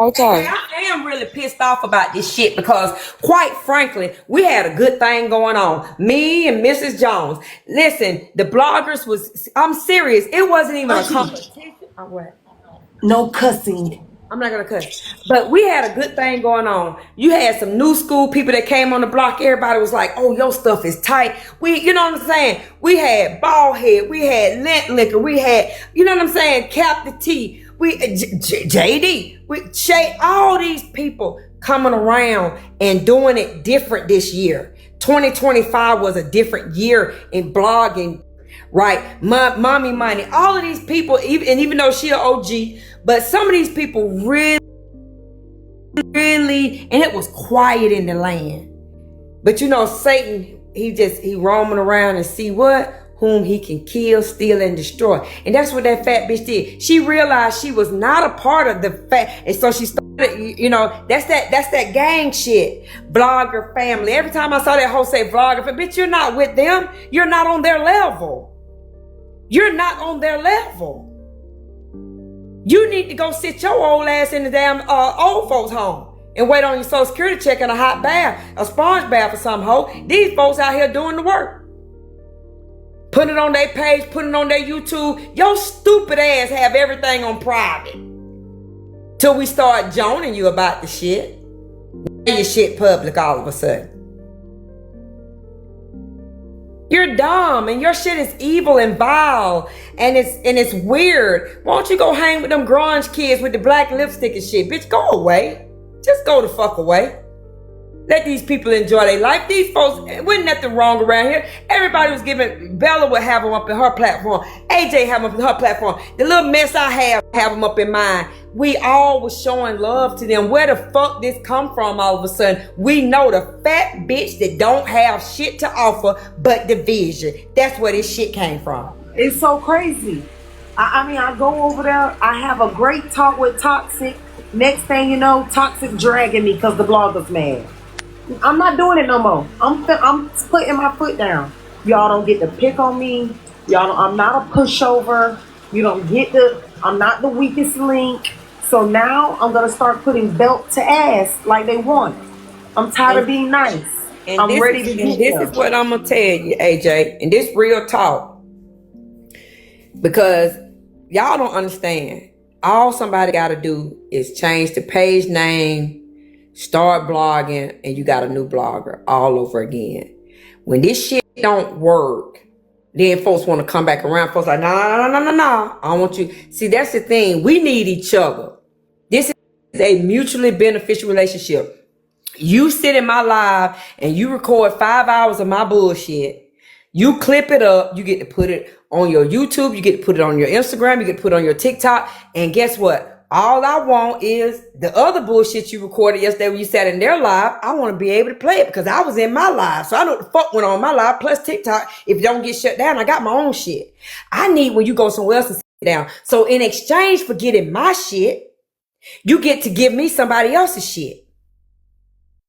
Okay, Ajay. I am really pissed off about this shit because, quite frankly, we had a good thing going on. Me and Mrs. Jones. Listen, the bloggers was, I'm serious. It wasn't even a Auntie, competition. Oh, what? no cussing. I'm not gonna cuss. But we had a good thing going on. You had some new school people that came on the block. Everybody was like, "Oh, your stuff is tight." You know what I'm saying? We had Ballhead, we had Lint Liquor, we had, you know what I'm saying, Captain T, JD, we Shay, all these people coming around and doing it different this year. 2025 was a different year in blogging, right? Mommy Money, all of these people, even though she an OG, but some of these people really, and it was quiet in the land. But you know, Satan, he roaming around and see what? Whom he can kill, steal, and destroy. And that's what that fat bitch did. She realized she was not a part of the fat, and so she started, you know, that's that gang shit. Vlogger family. Every time I saw that hoe say vlogger, bitch, you're not with them. You're not on their level. You're not on their level. You need to go sit your old ass in the damn old folks home and wait on your social security check and a hot bath, a sponge bath or some hoe. These folks out here doing the work. Putting it on their page, putting it on their YouTube. Your stupid ass have everything on private. Till we start joning you about the shit. Now your shit public all of a sudden. You're dumb and your shit is evil and vile and it's weird. Why don't you go hang with them grunge kids with the black lipstick and shit? Bitch, go away. Just go the fuck away. Let these people enjoy their life. These folks, wasn't nothing wrong around here. Everybody was giving, Bella would have them up in her platform. AJ have them up in her platform. The little mess I have them up in mine. We all was showing love to them. Where the fuck this come from all of a sudden? We know the fat bitch that don't have shit to offer but division. That's where this shit came from. It's so crazy. I mean, I go over there. I have a great talk with Toxic. Next thing you know, Toxic dragging me because the blogger's mad. I'm not doing it no more. I'm putting my foot down. Y'all don't get to pick on me. I'm not a pushover. You don't get I'm not the weakest link. So now I'm gonna start putting belt to ass like they want. I'm tired of being nice. I'm ready to get this there. is what I'm gonna tell you, AJ, and this real talk. Because y'all don't understand. All somebody gotta do is change the page name, start blogging, and you got a new blogger all over again. When this shit don't work, then folks want to come back around. Folks like, no. I don't want you. See, that's the thing. We need each other. This is a mutually beneficial relationship. You sit in my live and you record 5 hours of my bullshit. You clip it up. You get to put it on your YouTube. You get to put it on your Instagram. You get to put it on your TikTok. And guess what? All I want is the other bullshit you recorded yesterday when you sat in their live. I want to be able to play it because I was in my live. So I know what the fuck went on my live. Plus TikTok, if it don't get shut down, I got my own shit. I need when you go somewhere else to sit down. So in exchange for getting my shit, you get to give me somebody else's shit.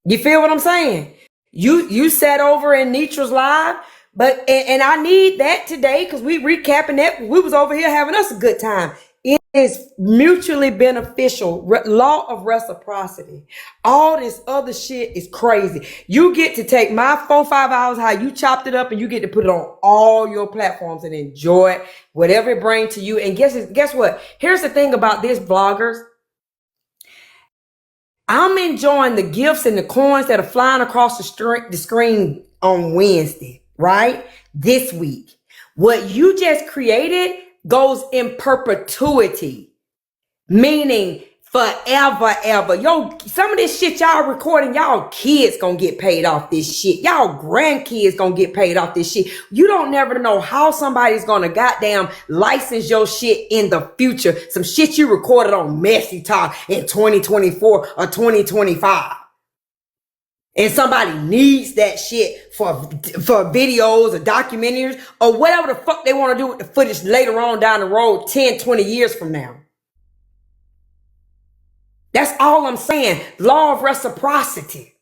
You feel what I'm saying? You sat over in Nitra's live, but and I need that today because we recapping that. We was over here having us a good time. It is mutually beneficial. Law of reciprocity. All this other shit is crazy. You get to take my 4-5 hours, how you chopped it up, and you get to put it on all your platforms and enjoy it, whatever it brings to you. And guess what? Here's the thing about this, vloggers. I'm enjoying the gifts and the coins that are flying across the screen on Wednesday, right? This week. What you just created goes in perpetuity, meaning forever, ever. Yo, some of this shit y'all recording, y'all kids gonna get paid off this shit. Y'all grandkids gonna get paid off this shit. You don't never know how somebody's gonna goddamn license your shit in the future. Some shit you recorded on Messy Talk in 2024 or 2025. And somebody needs that shit for videos or documentaries or whatever the fuck they want to do with the footage later on down the road 10, 20 years from now. That's all I'm saying. Law of reciprocity.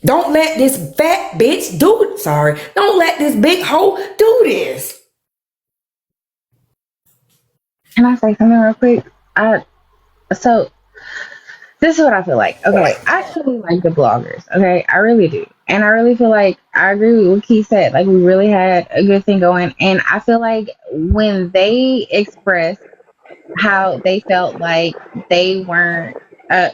Don't let this fat bitch do it. Sorry. Don't let this big hoe do this. Can I say something real quick? I so this is what I feel like. Okay, I truly like the bloggers. Okay, I really do, and I really feel like I agree with what Keith said. Like we really had a good thing going, and I feel like when they express how they felt like they weren't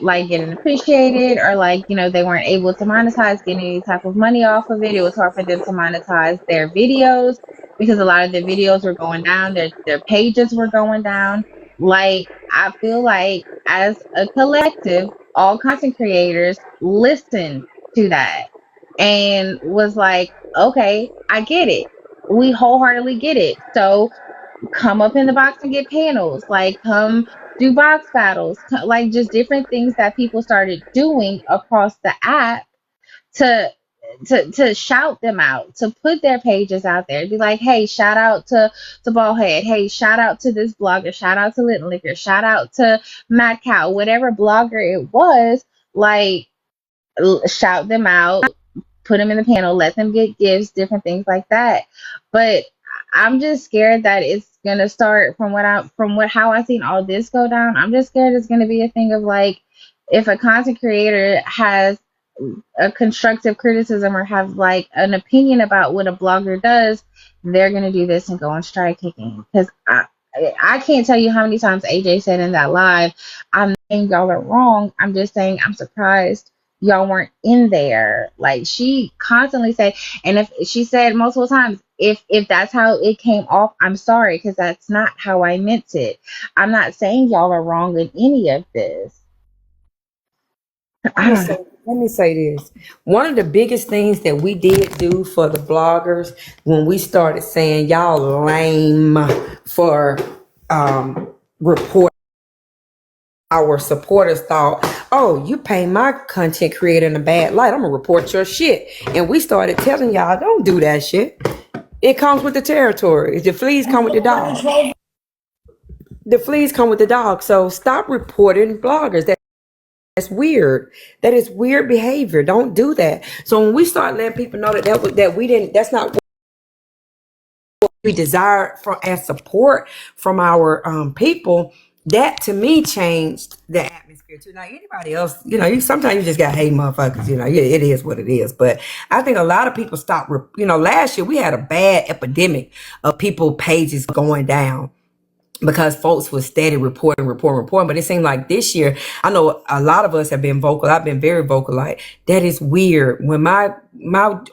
like getting appreciated, or like they weren't able to monetize, getting any type of money off of it. It was hard for them to monetize their videos because a lot of their videos were going down, their pages were going down. Like I feel like as a collective, all content creators listened to that and was like, okay, I get it, we wholeheartedly get it. So come up in the box and get panels, like come do box battles, like just different things that people started doing across the app to to shout them out, to put their pages out there, be like, hey, shout out to Ballhead, hey, shout out to this blogger, shout out to Little Liquor, shout out to Mad Cow, whatever blogger it was, like shout them out, put them in the panel, let them get gifts, different things like that. But I'm just scared that it's gonna start from what how I seen all this go down. I'm just scared it's gonna be a thing of like, if a content creator has a constructive criticism or have like an opinion about what a blogger does, they're gonna do this and go on strike kicking. Because I can't tell you how many times AJ said in that live, I'm not saying y'all are wrong. I'm just saying I'm surprised y'all weren't in there. Like she constantly said, and if she said multiple times, if that's how it came off, I'm sorry, because that's not how I meant it. I'm not saying y'all are wrong in any of this. Let I me don't say, know. let me say this. One of the biggest things that we did do for the bloggers when we started saying y'all lame for report, our supporters thought, oh, you paint my content creator in a bad light, I'm gonna report your shit. And we started telling y'all, don't do that shit. It comes with the territory. The fleas come with the dog. The fleas come with the dog. So stop reporting bloggers. That's weird. That is weird behavior. Don't do that. So when we start letting people know that we didn't, that's not what we desire for as support from our people. That to me changed the atmosphere too. Now anybody else, you sometimes you just got hate motherfuckers. It is what it is. But I think a lot of people stopped. Last year we had a bad epidemic of people pages going down because folks was steady reporting. But it seemed like this year, I know a lot of us have been vocal. I've been very vocal. Like, that is weird. When my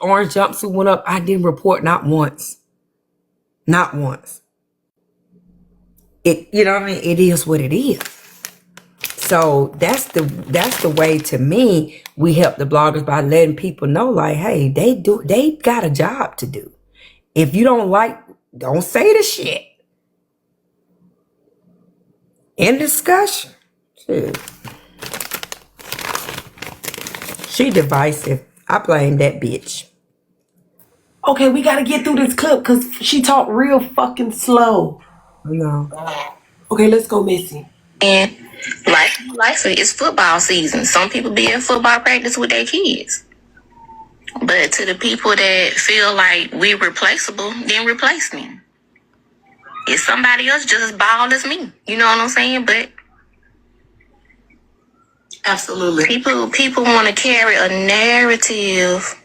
orange jumpsuit went up, I didn't report not once. Not once. It, you know what I mean? It is what it is. So that's the way, to me, we help the bloggers by letting people know, like, hey, they got a job to do. If you don't like, don't say the shit. In discussion. Shit. She divisive. I blame that bitch. Okay, we gotta get through this clip because she talked real fucking slow. No. Okay, let's go, Missy. And life it's football season. Some people be in football practice with their kids. But to the people that feel like we replaceable, then replace me. If somebody else just as bald as me, you know what I'm saying? But Absolutely. people want to carry a narrative,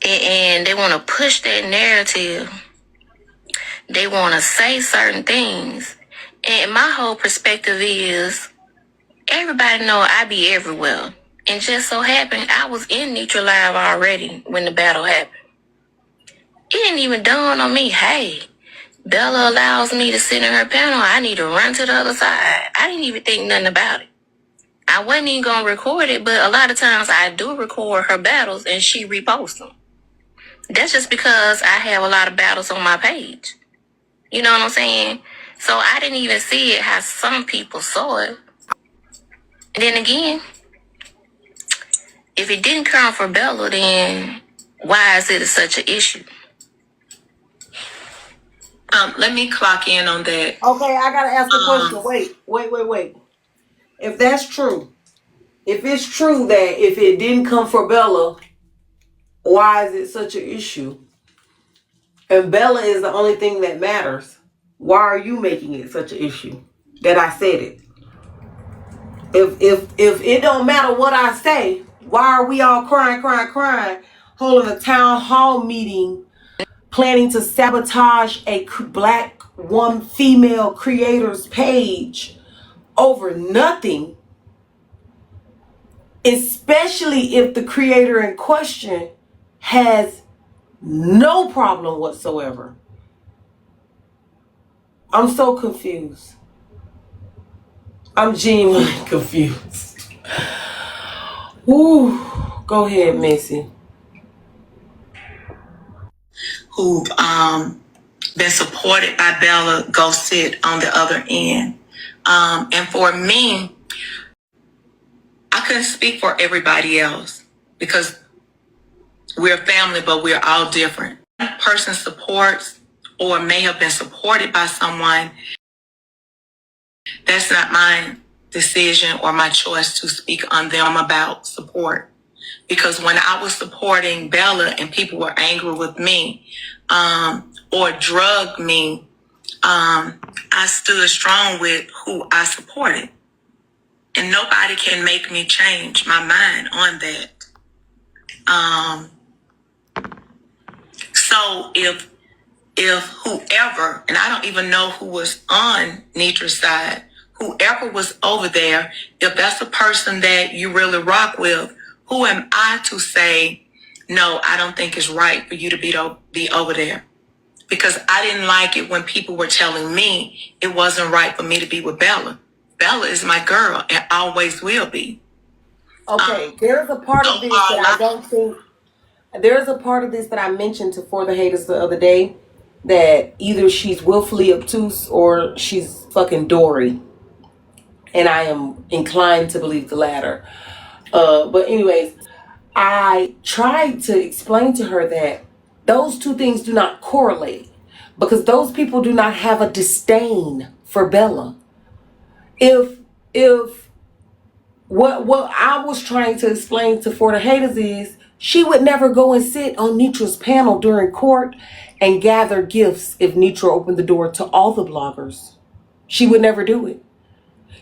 and they want to push that narrative. They want to say certain things. And my whole perspective is, everybody know I be everywhere. And just so happened, I was in Neutral Live already when the battle happened. It didn't even dawn on me, hey, Bella allows me to sit in her panel, I need to run to the other side. I didn't even think nothing about it. I wasn't even going to record it, but a lot of times I do record her battles and she reposts them. That's just because I have a lot of battles on my page. You know what I'm saying? So I didn't even see it how some people saw it. And then again, if it didn't come from Bella, then why is it such an issue? Let me clock in on that. Okay, I gotta ask a question. Wait. If that's true, if it's true that if it didn't come for Bella, why is it such an issue? And Bella is the only thing that matters. why are you making it such an issue that I said it? If it don't matter what I say, why are we all crying, holding a town hall meeting, planning to sabotage a black woman, female creators page over nothing, especially if the creator in question has no problem whatsoever? I'm so confused. I'm genuinely confused. Woo. Go ahead, Missy. Who been supported by Bella go sit on the other end. And for me, I couldn't speak for everybody else because we're family, but we're all different. One person supports or may have been supported by someone. That's not my decision or my choice to speak on them about support. Because when I was supporting Bella and people were angry with me or drugged me, I stood strong with who I supported. And nobody can make me change my mind on that. So if whoever, and I don't even know who was on Nitra's side, whoever was over there, if that's a person that you really rock with, who am I to say, no, I don't think it's right for you to be over there? Because I didn't like it when people were telling me it wasn't right for me to be with Bella. Bella is my girl and always will be. Okay, there's a part of this that I don't think. There's a part of this that I mentioned to For the Haters the other day, that either she's willfully obtuse or she's fucking Dory. And I am inclined to believe the latter. But anyways, I tried to explain to her that those two things do not correlate, because those people do not have a disdain for Bella. If what I was trying to explain to For the Haters is, she would never go and sit on Nitra's panel during court and gather gifts if Nitra opened the door to all the bloggers. She would never do it.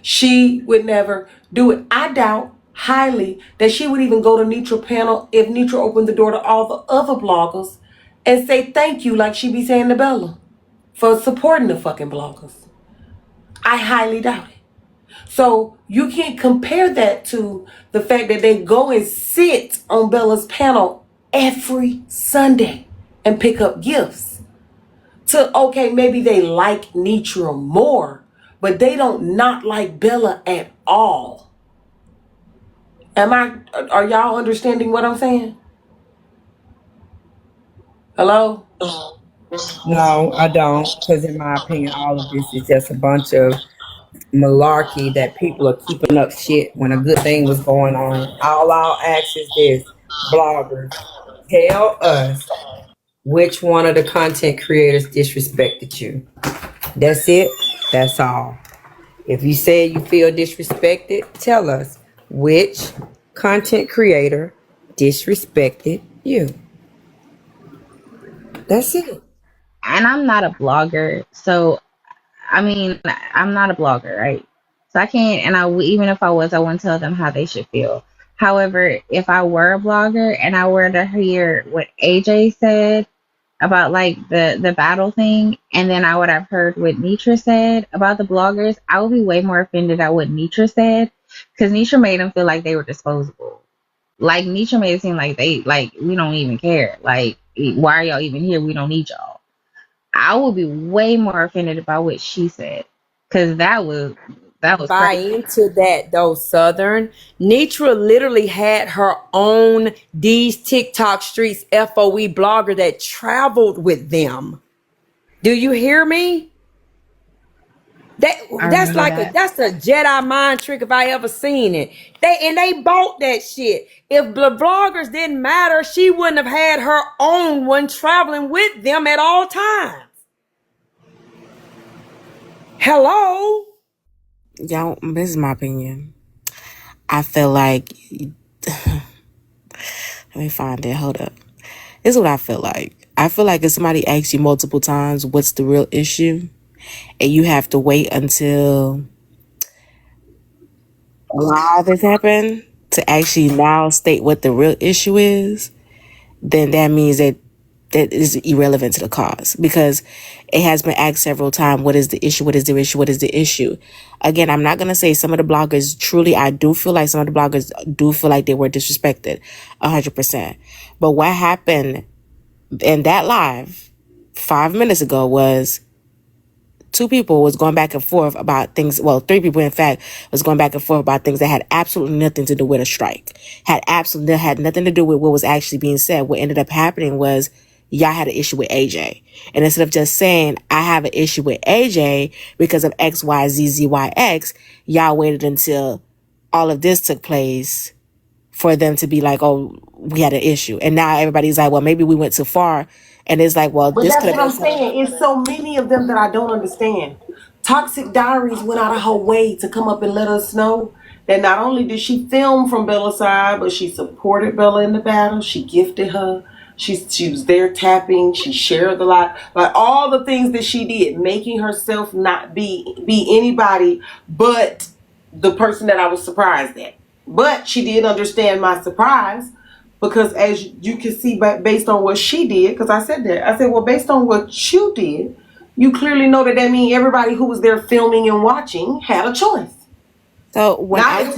She would never do it. I doubt highly that she would even go to Nitra panel if Nitra opened the door to all the other bloggers and say thank you like she be saying to Bella for supporting the fucking bloggers. I highly doubt it. So you can't compare that to the fact that they go and sit on Bella's panel every Sunday and pick up gifts. To, okay, maybe they like Nitra more, but they don't not like Bella at all. Are y'all understanding what I'm saying? Hello? No, I don't. Because in my opinion, all of this is just a bunch of malarkey that people are keeping up shit when a good thing was going on. All I'll ask is this: bloggers, tell us which one of the content creators disrespected you. That's it. That's all. If you say you feel disrespected, tell us which content creator disrespected you. That's it. And I'm not a blogger, so I mean, I'm not a blogger, right? So I can't, and even if I was, I wouldn't tell them how they should feel. However, if I were a blogger and I were to hear what AJ said about like the battle thing, and then I would have heard what Nitra said about the bloggers, I would be way more offended at what Nitra said, because Nitra made them feel like they were disposable. Like Nitra made it seem like we don't even care. Like, why are y'all even here? We don't need y'all. I would be way more offended by what she said, because that was Buy crazy. into that though, Southern. Nitra literally had her own these TikTok streets FOE blogger that traveled with them. Do you hear me? I That's remember like that. that's a Jedi mind trick if I ever seen it. They bought that shit. If the bloggers didn't matter, she wouldn't have had her own one traveling with them at all times. Hello? Y'all, this is my opinion. I feel like, let me find it. Hold up. This is what I feel like. I feel like if somebody asks you multiple times, what's the real issue? and you have to wait until a lot of this happened to actually now state what the real issue is, then that means that that is irrelevant to the cause, because it has been asked several times, what is the issue, what is the issue, what is the issue. Again, I'm not going to say some of the bloggers, truly, I do feel like some of the bloggers do feel like they were disrespected 100%. But what happened in that live 5 minutes ago was two people was going back and forth about things. Well, three people, in fact, was going back and forth about things that had absolutely nothing to do with a strike. Had nothing to do with what was actually being said. What ended up happening was y'all had an issue with AJ. And instead of just saying, I have an issue with AJ because of X, Y, Z, Z, Y, X, y'all waited until all of this took place for them to be like, oh, we had an issue. And now everybody's like, well, maybe we went too far. And it's like, well, But this that's could have what I'm been something. saying. It's so many of them that I don't understand. Toxic Diaries went out of her way to come up and let us know that not only did she film from Bella's side, but she supported Bella in the battle. She gifted her. She was there tapping. She shared a lot, like all the things that she did, making herself not be anybody but the person that I was surprised at. But she did understand my surprise, because as you can see, based on what she did, because I said that, I said, well, based on what you did, you clearly know that means everybody who was there filming and watching had a choice. So when Now I they was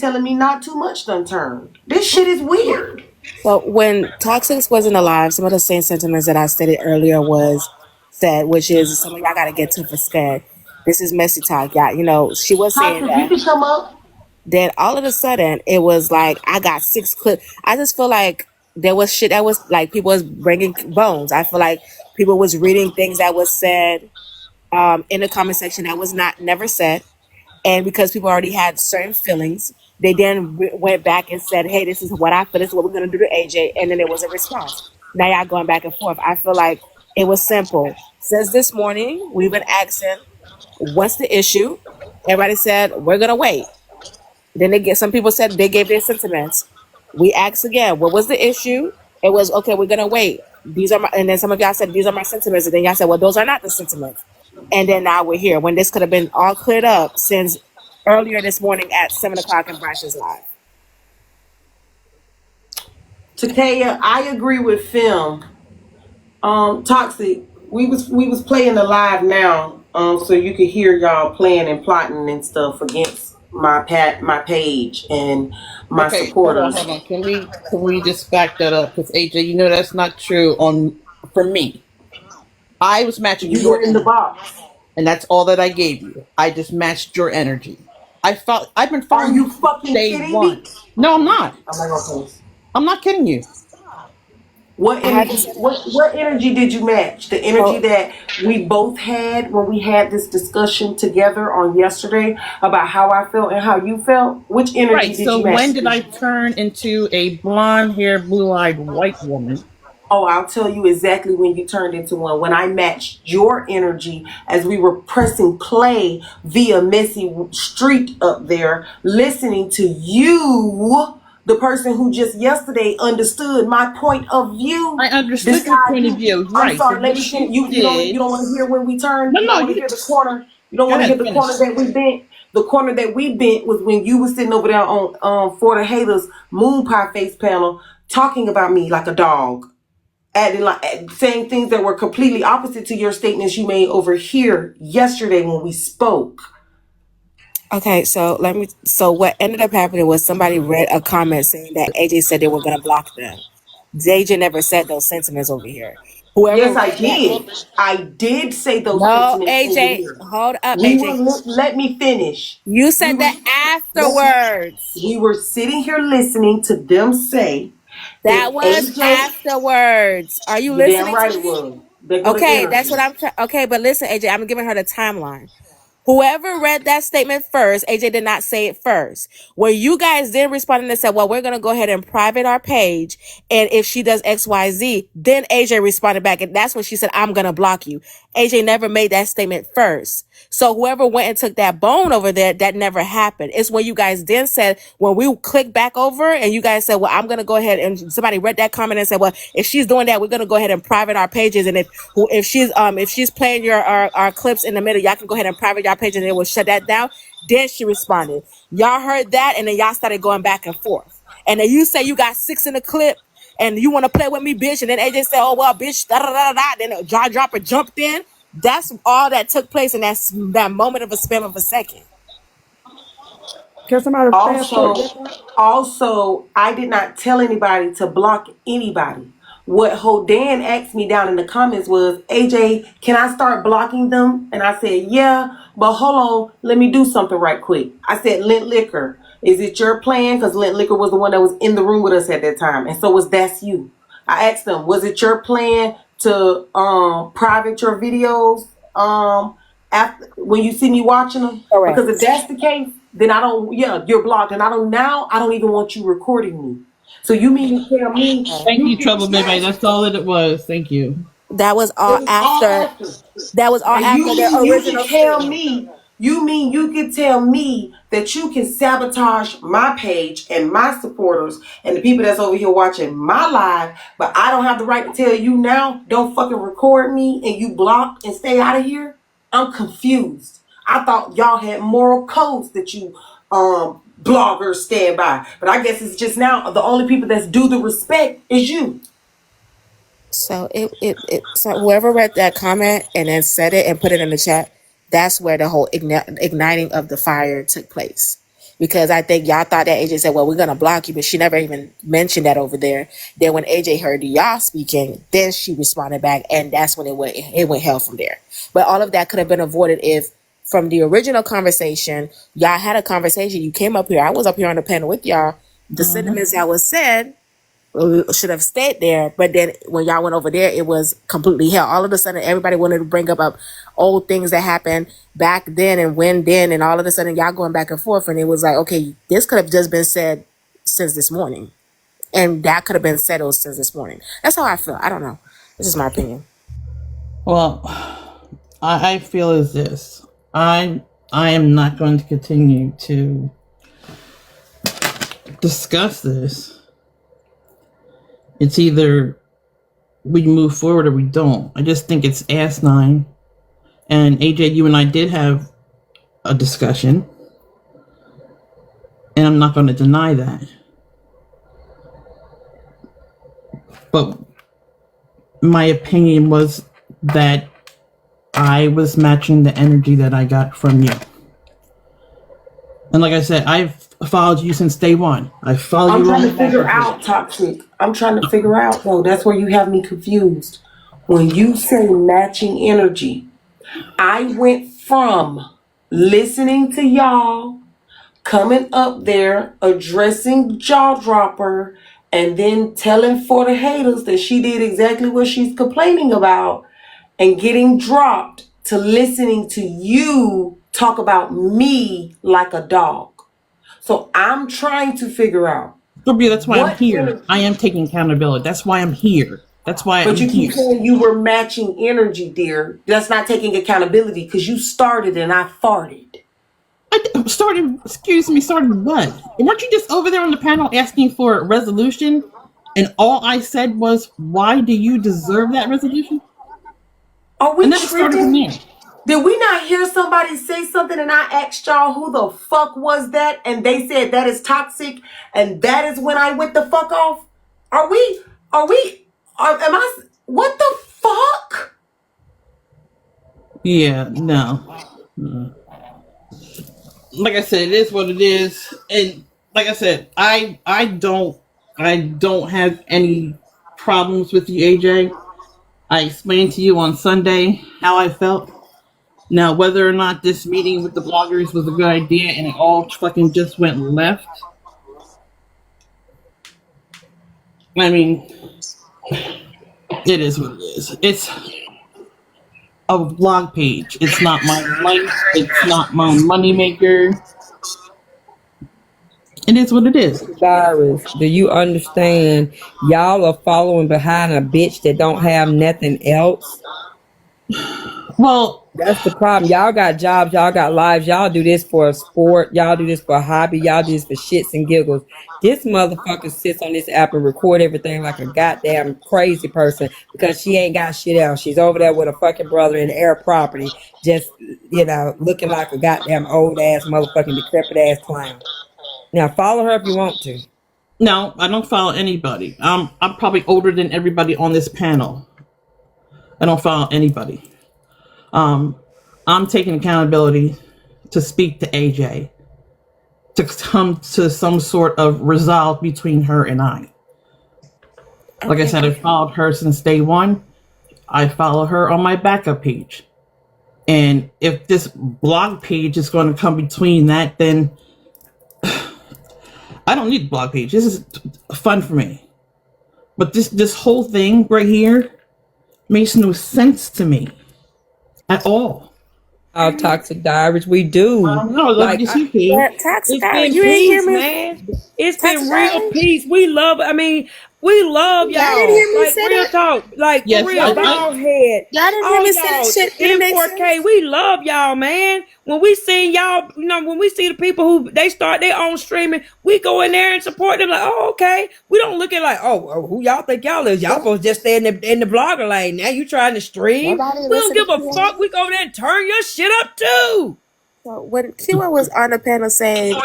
telling me not too much done turned. This shit is weird. So when Toxics wasn't alive, some of the same sentiments that I stated earlier was said, which is some of y'all gotta get tough and scared. This is messy talk, y'all. You know, she was saying Toxic, you that. can come up. Then all of a sudden, it was like I got 6 clips. I just feel like there was shit that was like people was bringing bones. I feel like people was reading things that was said in the comment section that was not never said. And because people already had certain feelings, they then went back and said, hey, this is what I feel, this is what we're going to do to AJ. And then there was a response. Now y'all going back and forth. I feel like it was simple. Since this morning, we've been asking, what's the issue? Everybody said, we're going to wait. Then some people said they gave their sentiments. We asked again, what was the issue? It was, okay, we're going to wait. And then some of y'all said, these are my sentiments. And then y'all said, well, those are not the sentiments. And then now we're here when this could have been all cleared up since earlier this morning at 7 o'clock in Bryce's live. Takaya, I agree with film. Toxic. We was playing the live now, so you could hear y'all playing and plotting and stuff against my page and my Okay, hold on, supporters. hold on. Can we just back that up? Because AJ, you know that's not true on for me. I was matching You were your in the energy, box. and that's all that I gave you. I just matched your energy. I've been Are following you you since fucking day kidding one. me? No, I'm not. I'm not gonna post. I'm not kidding you. What I had to energy? say that. What energy did you match? The energy So, that we both had when we had this discussion together on yesterday about how I felt and how you felt. Which energy Right. did So you when match did I to? turn into a blonde-haired, blue-eyed white woman? Oh, I'll tell you exactly when you turned into one. When I matched your energy as we were pressing play via Messy Street up there, listening to you, the person who just yesterday understood my point of view. I understood your Decide point of you. view, I'm right? sorry. But Let what me finish. you You did? don't want to hear when we turned. No, You no. don't want to You hear the corner. You don't go want to hear ahead. the corner Finish. that we bent. The corner that we bent was when you were sitting over there on For the Haters Moon Pie Face panel talking about me like a dog, adding like saying things that were completely opposite to your statements you made over here yesterday when we spoke. okay, so what ended up happening was somebody read a comment saying that AJ said they were going to block them. AJ never said those sentiments over here. Whoever Yes, I read that, did. I did say those no, sentiments over AJ, here. hold up, We were AJ. let me finish. You We said were that let, afterwards. we were sitting here listening to them say That that was AJ. afterwards. Are you You damn listening to right it me? was. There go the Okay, that's energy. what I'm trying. Okay, but listen, AJ, I'm giving her the timeline. Whoever read that statement first, AJ did not say it first. Where you guys then responded and said, well, we're going to go ahead and private our page. And if she does XYZ, then AJ responded back. And that's when she said, I'm going to block you. AJ never made that statement first. So whoever went and took that bone over there, that never happened. It's when you guys then said, when we clicked back over and you guys said, well, I'm going to go ahead, and somebody read that comment and said, well, if she's doing that, we're going to go ahead and private our pages. And if she's playing our clips in the middle, y'all can go ahead and private your pages and it will shut that down. Then she responded. Y'all heard that, and then y'all started going back and forth. And then you say you got 6 in the clip, and you want to play with me, bitch. And then AJ said, oh, well, bitch, da da da da. Then a jaw dropper jumped in. That's all that took place in that moment of a span of a second. Can somebody fast forward Also, that part? also, I did not tell anybody to block anybody. What Hodan asked me down in the comments was, AJ, can I start blocking them? And I said, yeah, but hold on, let me do something right quick. I said, Lint Liquor, is it your plan? Because Lint Liquor was the one that was in the room with us at that time. And so was That's You. I asked them, was it your plan to private your videos after when you see me watching them? Correct. Because if that's the case, then I don't, yeah, you're blocked. And I don't even want you recording me. So you mean to tell me Thank you you, can Trouble Baby. test? That's all that it was. Thank you. That was It all was all after. after. That was all And you after their mean you can original tell statement. me, you mean you can tell me that you can sabotage my page and my supporters and the people that's over here watching my live, but I don't have the right to tell you now, don't fucking record me and you block and stay out of here? I'm confused. I thought y'all had moral codes that you bloggers stand by. But I guess it's just now the only people that's due the respect is you. So so whoever read that comment and then said it and put it in the chat, that's where the whole igniting of the fire took place. Because I think y'all thought that AJ said, well, we're gonna block you, but she never even mentioned that over there. Then when AJ heard y'all speaking, then she responded back, and that's when it went hell from there. But all of that could have been avoided if from the original conversation, y'all had a conversation, you came up here, I was up here on the panel with y'all, the sentiments that was said should have stayed there, but then when y'all went over there, it was completely hell. All of a sudden, everybody wanted to bring up old things that happened back then and when then, and all of a sudden, y'all going back and forth, and it was like, okay, this could have just been said since this morning, and that could have been settled since this morning. That's how I feel. I don't know. This is my opinion. Well, I feel as this. I am not going to continue to discuss this. It's either we move forward or we don't. I just think it's asinine. And AJ, you and I did have a discussion, and I'm not going to deny that. But my opinion was that I was matching the energy that I got from you. And like I said, I've followed you since day one. I followed I'm you. trying to figure out, Toxic. I'm trying to figure out, though. That's where you have me confused. When you say matching energy, I went from listening to y'all, coming up there, addressing Jaw Dropper, and then telling for the haters that she did exactly what she's complaining about and getting dropped, to listening to you talk about me like a dog. So I'm trying to figure out That's why I'm what here. energy. I am taking accountability. That's why I'm here. That's why But I'm you here. keep saying you were matching energy, dear. That's not taking accountability because you started and I farted. I started, started what? Weren't you just over there on the panel asking for a resolution? And all I said was, why do you deserve that resolution? Are we And then it started from tripping? there. Did we not hear somebody say something and I asked y'all who the fuck was that? And they said that is toxic and that is when I went the fuck off? Am I, what the fuck? Yeah, no. Like I said, it is what it is. And like I said, I don't have any problems with you, AJ. I explained to you on Sunday how I felt. Now, whether or not this meeting with the bloggers was a good idea and it all fucking just went left, I mean, it is what it is. It's a blog page. It's not my life. It's not my moneymaker. It is what it is. Cyrus, do you understand? Y'all are following behind a bitch that don't have nothing else. Well, That's the problem. Y'all got jobs, y'all got lives, y'all do this for a sport, y'all do this for a hobby, y'all do this for shits and giggles. This motherfucker sits on this app and record everything like a goddamn crazy person because she ain't got shit else. She's over there with a fucking brother in air property, just looking like a goddamn old ass motherfucking decrepit ass clown. Now follow her if you want to. no, I don't follow anybody. I'm probably older than everybody on this panel. I don't follow anybody. Um, I'm taking accountability to speak to AJ to come to some sort of resolve between her and I. Like I Okay. said, I followed her since day one. I follow her on my backup page. And if this blog page is going to come between that, then I don't need the blog page. This is fun for me. But this whole thing right here makes no sense to me at all. Our toxic diaries, we do. No, like Like you see, P. Yeah, Toxic it's Diary. been You didn't hear peace, me. man. It's Toxic been real Diary. peace. We love. I mean, we love Y'all didn't hear y'all. me Like say real that. talk. Like for Yes, real, Y'all didn't. bald head. Y'all didn't hear All me say that y'all shit. Did it make sense? M4K. We love y'all, man. When we see y'all, when we see the people who they start their own streaming, we go in there and support them. Like, oh, okay. We don't look at like, who y'all think y'all is? Y'all supposed to just stay in the blogger lane. Now you trying to stream? Nobody We don't listened give to a you. fuck. We go there and turn your shit up too. So when Kiwa was on the panel saying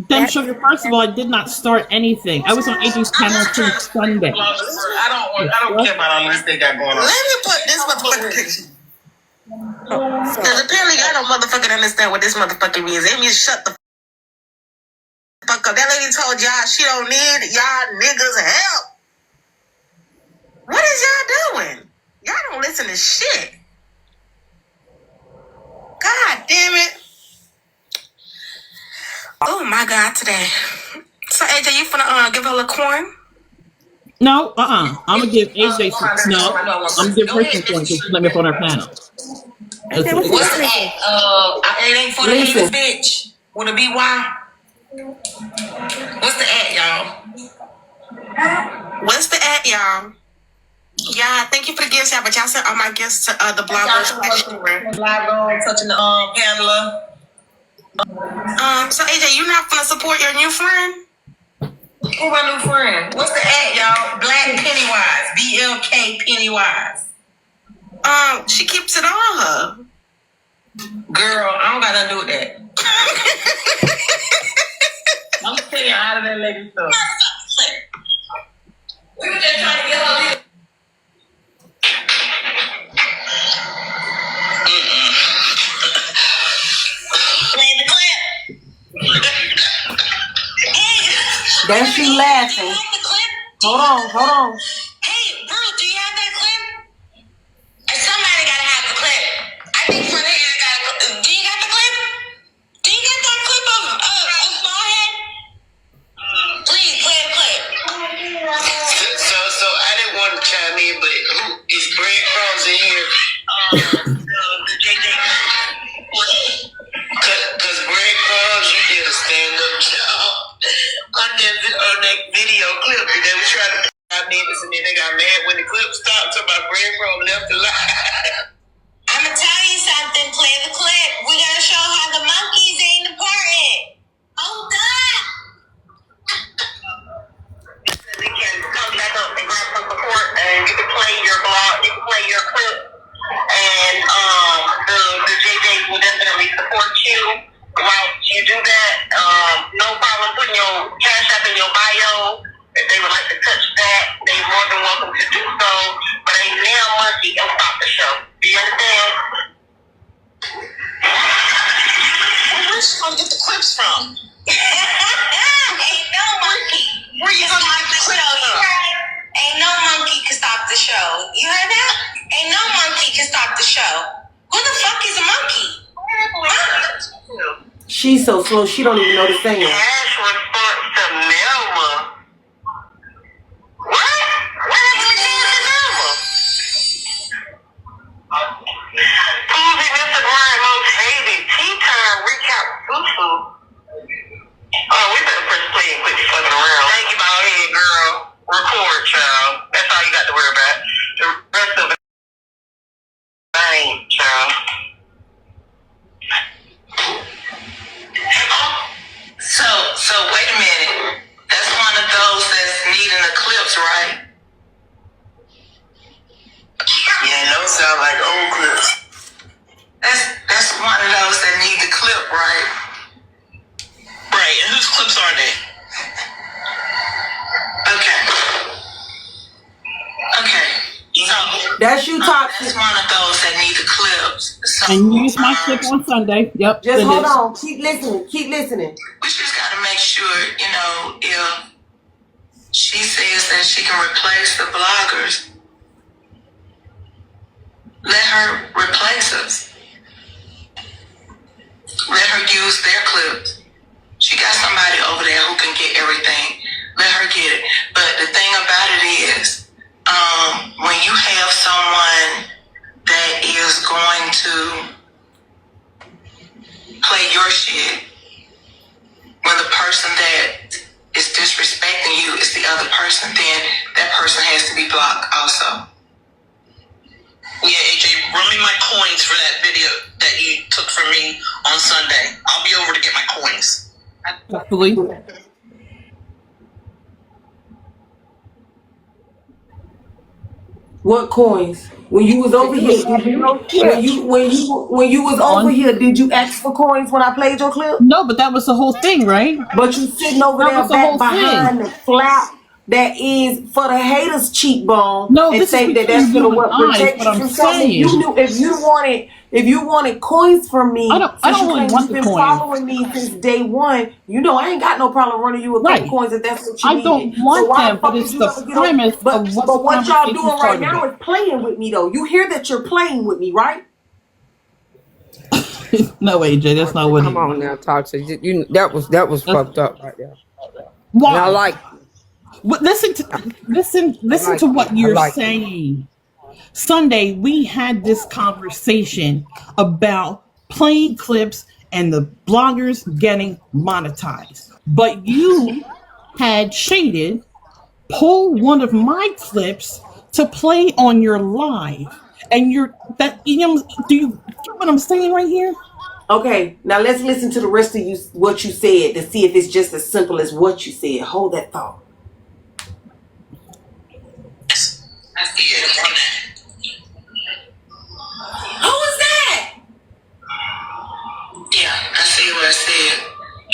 Them that, sugar. First of all, I did not start anything. I was on AJ's panel since Sunday. I don't care about all this they got going on. Let me put this motherfucking picture. so Because apparently y'all don't motherfucking understand what this motherfucking means. It means shut the fuck up. That lady told y'all she don't need y'all niggas help. What is y'all doing? Y'all don't listen to shit. God damn it. Oh my God, today. So AJ, you finna give her a corn? No, I'm gonna give AJ some. No, I'm gonna give Go her ahead, some points because listen she to let you, me up on baby. her panel. AJ, what you What's the listening to? it ain't for the haters, bitch. With a BY. What's the y'all? What's the y'all? Yeah, thank you for the gifts, y'all. But y'all sent all my gifts to the bloggers. Live on touching the paneler. So AJ, you not gonna support your new friend? Who my new friend? What's the y'all? Black Pennywise. BLK Pennywise. She keeps it on her. Girl, I don't got nothing to do with that. I'm staying out of that lady stuff. We were just trying to get her. Play the clip. That's you laughing. Hold on. Hey, bro, do you have that clip? Somebody gotta have the clip. I think for here got. Do you got the clip? Do you got that clip of small head? Please play the clip. So I didn't want to chime in, but who is breadcrumbs in here? The JJ. Cause breadcrumbs, you did a stand-up job on that video clip, and they were trying to 5 minutes, and then they got mad when the clip stopped. So my breadcrumb left the line. I'ma tell you something. Play the clip. We gotta show how the monkeys ain't important. Hold up. They can come back up and grab some support, and you can play your blog, you can play your clip, and the JJs will definitely support you while you do that. No problem putting your cash app in your bio. If they would like to touch that, they're more than welcome to do so. But a nail monkey can stop the show. Do you understand? Where's she gonna get the clips from? Ain't no monkey. Where you gonna get the clips from? Ain't no monkey can stop the show. You heard that? Ain't no monkey can stop the show. Who the fuck is a monkey? Huh? She's so slow, she don't even know the saying. Cash response to Melma. What? What happened to Cash and Melma? Susie, Mr. Brian Motavi, T-Time, recap Susu. Oh, we better press play and quit fucking around. Thank you, bald head girl. Record, child. That's all you got to worry about. The rest of it, I ain't. Right. Right. And whose clips are they? Okay. Okay. So That's you, Toxic. that's one of those that need the clips. So, And you use my clip on Sunday. Yep. Just hold on. Keep listening. Keep listening. we just got to make sure, if she says that she can replace the bloggers, let her replace us. Let her use their clips. She got somebody over there who can get everything. Let her get it. But the thing about it is, when you have someone that is going to play your shit, when the person that is disrespecting you is the other person, then that person has to be blocked also. Yeah, AJ, run me my coins for that video that you took from me on Sunday. I'll be over to get my coins. Hopefully. What coins? When you was over here, when you was over here, did you ask for coins when I played your clip? No, but that was the whole thing, right? But you sitting over That there was the back whole behind thing. the flap that is for the haters' cheekbone, No, and this is think that between that's gonna you and I, protect what you I'm from something. saying. You knew if you wanted coins from me, I don't since you really claim want you've the been coins. following me since day one, I ain't got no problem running you a couple Right. coins if that's what you I needed. don't So want why them, the but fuck it's did you the ever get on? premise But of what but the what y'all conversation doing right started now with. is playing with me though. You hear that you're playing with me, right? No, AJ, that's not what it Come on is. now, Toxic. That was That's, fucked up right there. And I why? like Listen to it. what I you're like it. saying. Sunday, we had this conversation about playing clips and the bloggers getting monetized. But you had shaded pull one of my clips to play on your live. And do you get what I'm saying right here? Okay, now let's listen to the rest of what you said to see if it's just as simple as what you said. Hold that thought. I see it on that. Who was that? Yeah, I see what I said.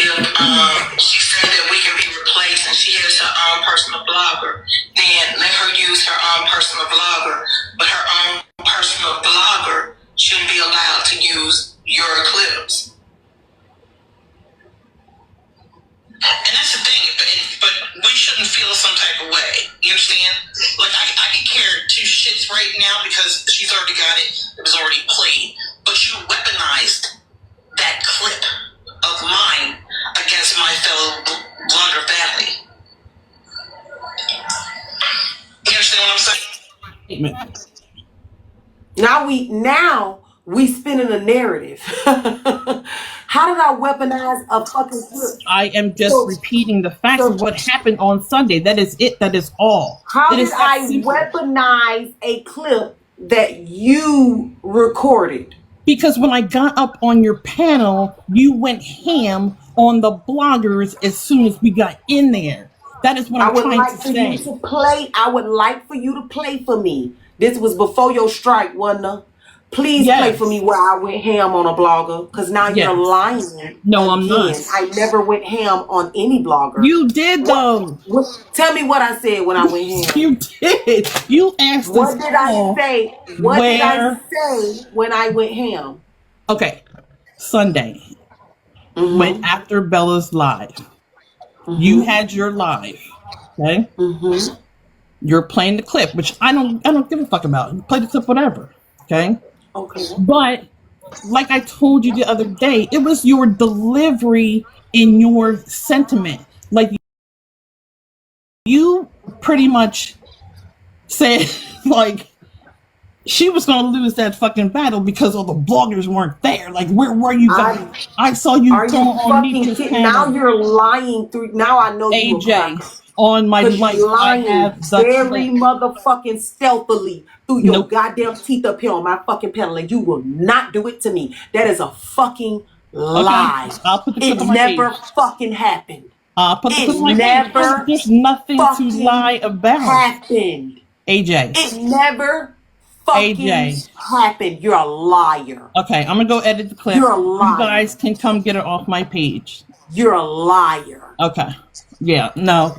If she said that we can be replaced and she has her own personal blogger, then let her use her own personal blogger. But her own personal blogger shouldn't be allowed to use your clips. And that's the thing, but we shouldn't feel some type of way. You understand? Like, I could care two shits right now because she's already got it. It was already played. But you weaponized that clip of mine against my fellow blogger family. You understand what I'm saying? Now we spinning a narrative. How did I weaponize a fucking clip? I am just So, repeating the facts so of what happened on Sunday. That is it. That is all. how It did is that I simple. weaponize a clip that you recorded? Because when I got up on your panel, you went ham on the bloggers as soon as we got in there. That is what I I'm would trying to like for you say. to play. I would like for you to play for me. This was before your strike, wasn't it? Please play for me Yes. where I went ham on a blogger, because now you're Yes. lying No, I'm again. not. I never went ham on any blogger. You did though. Tell me what I said when I went ham. You did. You asked us What did I say? What did I where. say when I went ham? Okay, Sunday went after Bella's live. You had your live. Okay, you're playing the clip, which I don't give a fuck about. You play the clip, whatever. Okay, Okay. but like I told you the other day, it was your delivery in your sentiment. Like you pretty much said, like she was going to lose that fucking battle because all the bloggers weren't there. Like, where were you guys? I saw you Are going you on fucking Nietzsche's kidding? Now panel. you're lying through. Now I know you a AJ, cracker. on my Because life, you're I lying have the very clip. motherfucking stealthily through your Nope. goddamn teeth up here on my fucking panel, and you will not do it to me. That is a fucking lie. Okay, I'll put the clip It on my page. never fucking happened. I'll put the clip on It my page. never There's nothing to fucking lie about. happened. AJ. It never fucking happened. You're a liar. Okay, I'm gonna go edit the clip. You're a liar. You guys can come get it off my page. You're a liar. Okay. Yeah, no.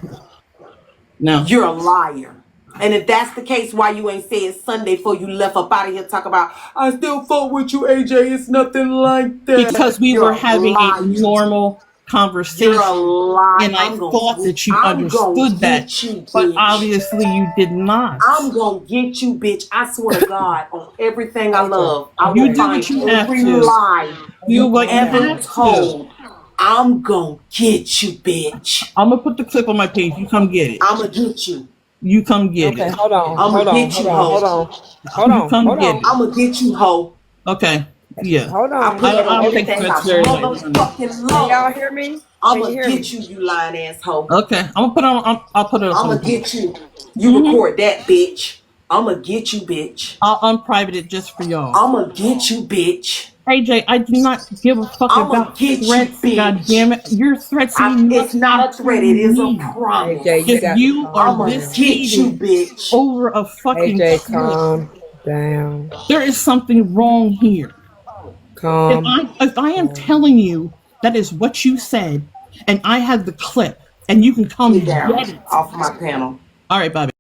You're a liar. And if that's the case, why you ain't say it Sunday before you left up out of here talk about, I still fuck with you, AJ. It's nothing like that. Because we were having a normal conversation. You're a liar. And I thought that you understood that. But obviously you did not. I'm gonna get you, bitch. I swear to God, on everything I love. I You will do find what you every have to. lie you ever have told. I'm gonna get you, bitch. I'm gonna put the clip on my page. You come get it. I'm gonna get you. You come get it. Hold on. I'm gonna get you, ho. Hold on. Come get it. I'm gonna get you, ho. Okay. Yeah. Hold on. I put it on everything I seriously. motherfucking Can y'all love. hear me? I'm gonna get you, you lying asshole. Okay. I'm gonna put on. I'll put it. I'm gonna get you. You record that, bitch. I'm gonna get you, bitch. I'll unprivate it just for y'all. I'm gonna get you, bitch. AJ, I do not give a fuck about threats. God damn it, your threats mean it's not a threat. It is a promise. AJ, If you are this heated bitch over a fucking AJ, calm down. there is something wrong here. If I am telling you that is what you said, and I have the clip, and you can come get it off my panel. All right, Bobby.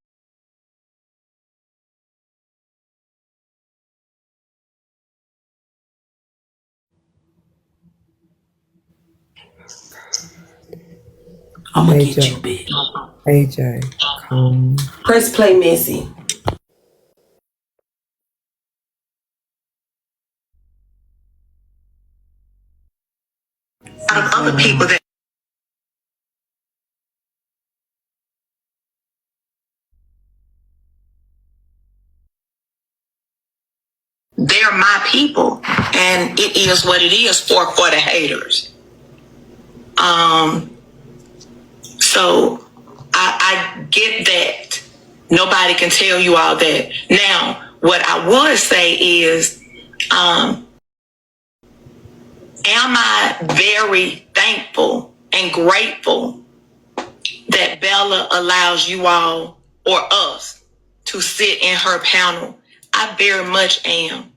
I'm gonna get you, bitch. AJ, calm. Press play, Missy. Out of other people that they're my people, and it is what it is for the haters. So I get that. Nobody can tell you all that. Now, what I would say is, am I very thankful and grateful that Bella allows you all or us to sit in her panel? I very much am.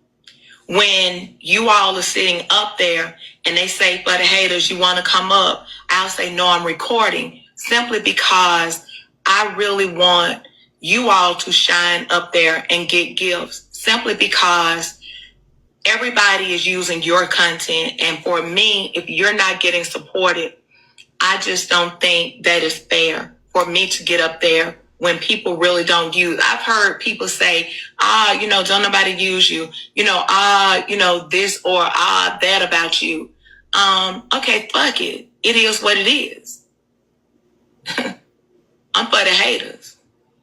When you all are sitting up there and they say, for the haters, you want to come up, I'll say, no, I'm recording, simply because I really want you all to shine up there and get gifts, simply because everybody is using your content. And for me, if you're not getting supported, I just don't think that is fair for me to get up there when people really don't use. I've heard people say, don't nobody use you, this or that about you. Okay, fuck it. It is what it is. I'm for the haters.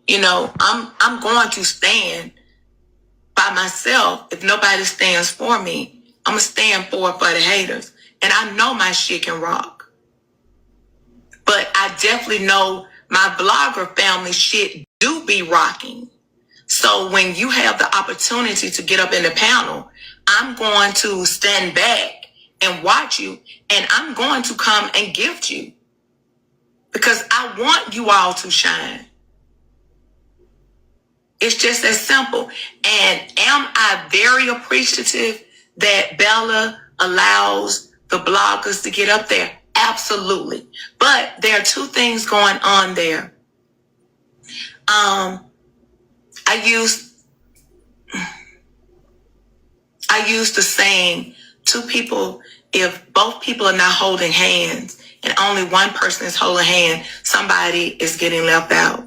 I'm going to stand by myself. If nobody stands for me, I'm going to stand for the haters. And I know my shit can rock. But I definitely know my blogger family shit do be rocking. So when you have the opportunity to get up in the panel, I'm going to stand back and watch you, and I'm going to come and gift you, because I want you all to shine. It's just as simple. And am I very appreciative that Bella allows the bloggers to get up there? Absolutely. But there are two things going on there. I used the saying, two people, if both people are not holding hands and only one person is holding hand, somebody is getting left out.